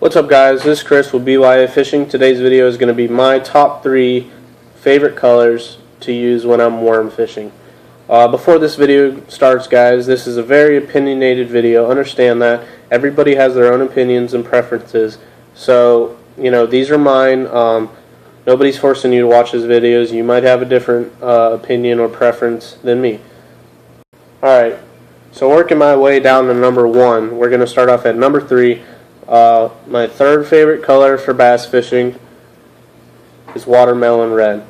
What's up guys, this is Chris with BYA Fishing. Today's video is going to be my top 3 favorite colors to use when I'm worm fishing. Before this video starts guys, this is a very opinionated video. Understand that. Everybody has their own opinions and preferences. So, these are mine. Nobody's forcing you to watch these videos. You might have a different opinion or preference than me. Alright, so working my way down to number 1, we're going to start off at number 3. My third favorite color for bass fishing is watermelon red.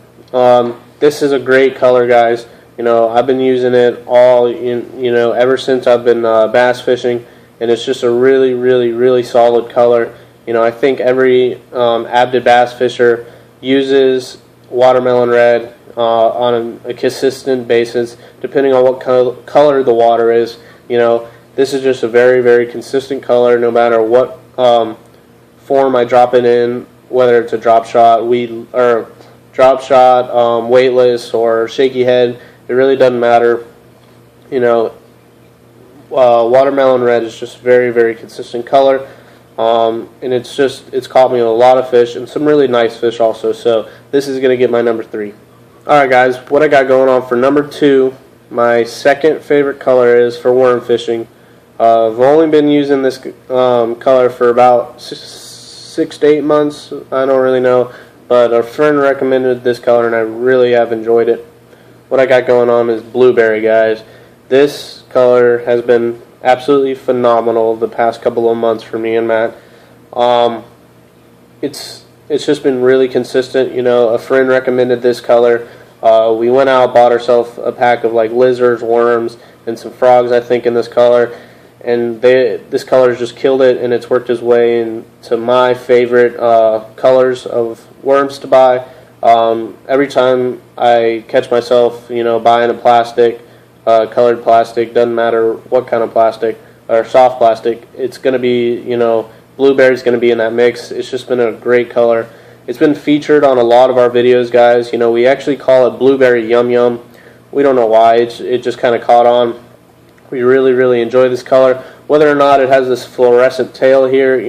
This is a great color, guys. I've been using it ever since I've been bass fishing, and it's just a really solid color. I think every avid bass fisher uses watermelon red on a consistent basis, depending on what color the water is. This is just a very consistent color, no matter what form I drop it in, whether it's a drop shot, weightless, or shaky head. It really doesn't matter. Watermelon red is just very consistent color, and it's caught me a lot of fish and some really nice fish also. So this is gonna get my number 3. Alright guys, what I got going on for number 2, my second favorite color is for worm fishing. I've only been using this color for about 6 to 8 months. I don't really know, but a friend recommended this color and I really have enjoyed it. What I got going on is blueberry, guys. This color has been absolutely phenomenal the past couple of months for me and Matt. It's just been really consistent. A friend recommended this color. We went out, bought ourselves a pack of like lizards, worms, and some frogs, I think, in this color. And this color has just killed it, and it's worked its way into my favorite colors of worms to buy. Every time I catch myself, buying a plastic, colored plastic, doesn't matter what kind of plastic, or soft plastic, it's going to be, blueberry's going to be in that mix. It's just been a great color. It's been featured on a lot of our videos, guys. We actually call it blueberry yum yum. We don't know why. It just kind of caught on. We really enjoy this color. Whether or not it has this fluorescent tail here,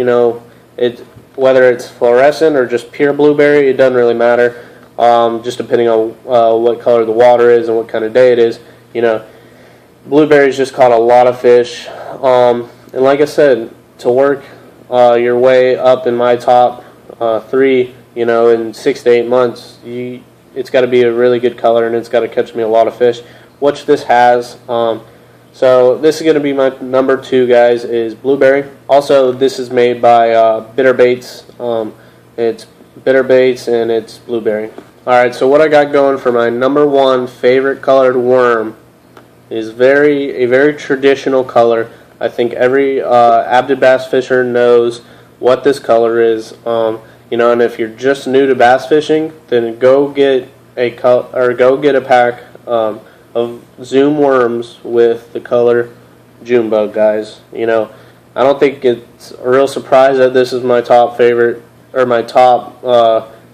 whether it's fluorescent or just pure blueberry, it doesn't really matter. Just depending on what color the water is and what kind of day it is. Blueberries just caught a lot of fish. And like I said, to work your way up in my top 3, in 6 to 8 months, it's got to be a really good color, and it's got to catch me a lot of fish, which this has. So this is going to be my number 2, guys, is blueberry. Also, this is made by Bitter Baits. It's Bitter Baits and it's blueberry. Alright, so what I got going for my number 1 favorite colored worm is a very traditional color. I think every avid bass fisher knows what this color is. And if you're just new to bass fishing, then go get a pack of Zoom worms with the color June bug, guys. I don't think it's a real surprise that this is my top favorite, or my top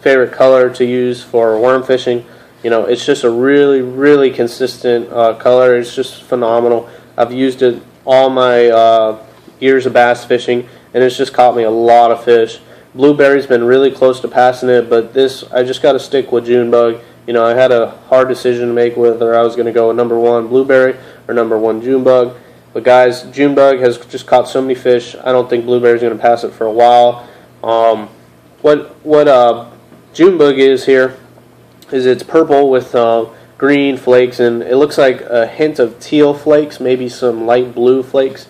favorite color to use for worm fishing. It's just a really consistent color. It's just phenomenal. I've used it all my years of bass fishing, and it's just caught me a lot of fish. Blueberry's been really close to passing it, but I just got to stick with June bug. I had a hard decision to make whether I was going to go with number 1 blueberry or number 1 June bug. But guys, June bug has just caught so many fish. I don't think blueberry's going to pass it for a while. What June bug is here is it's purple with green flakes, and it looks like a hint of teal flakes, maybe some light blue flakes.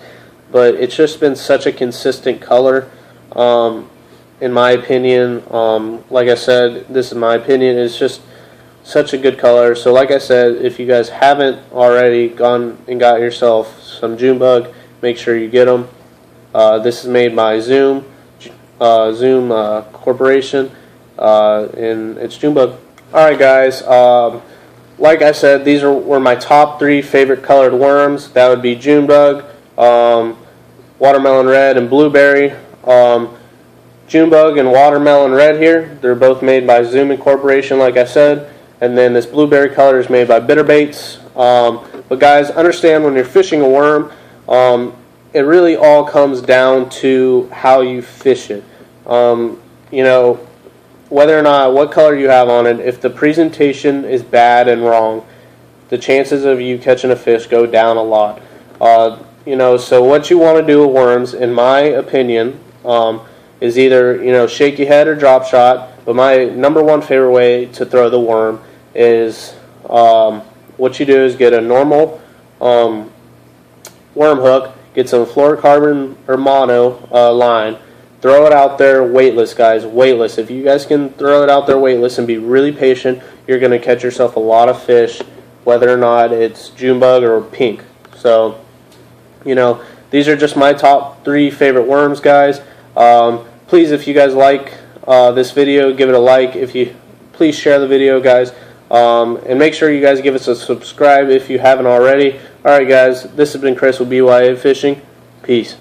But it's just been such a consistent color. In my opinion, like I said, this is my opinion, it's just such a good color. So like I said, if you guys haven't already gone and got yourself some June bug, make sure you get them. This is made by Zoom Corporation, and it's June bug. Alright guys, like I said, these were my top 3 favorite colored worms. That would be June bug, watermelon red, and blueberry. June bug and watermelon red here, they're both made by Zoom Corporation, like I said. And then this blueberry color is made by Bitter Baits. But guys, understand when you're fishing a worm, it really all comes down to how you fish it. You know, whether or not what color you have on it, if the presentation is bad and wrong, the chances of you catching a fish go down a lot. You know, so what you want to do with worms, in my opinion, is either, you know, shaky head or drop shot. But my number one favorite way to throw the worm is what you do is get a normal worm hook, get some fluorocarbon or mono line, throw it out there weightless, guys, weightless. If you guys can throw it out there weightless and be really patient, you're going to catch yourself a lot of fish, whether or not it's June bug or pink. So, you know, these are just my top 3 favorite worms, guys. Please, if you guys like this video, give it a like. Please share the video, guys. And make sure you guys give us a subscribe if you haven't already. Alright, guys, this has been Chris with BYA Fishing. Peace.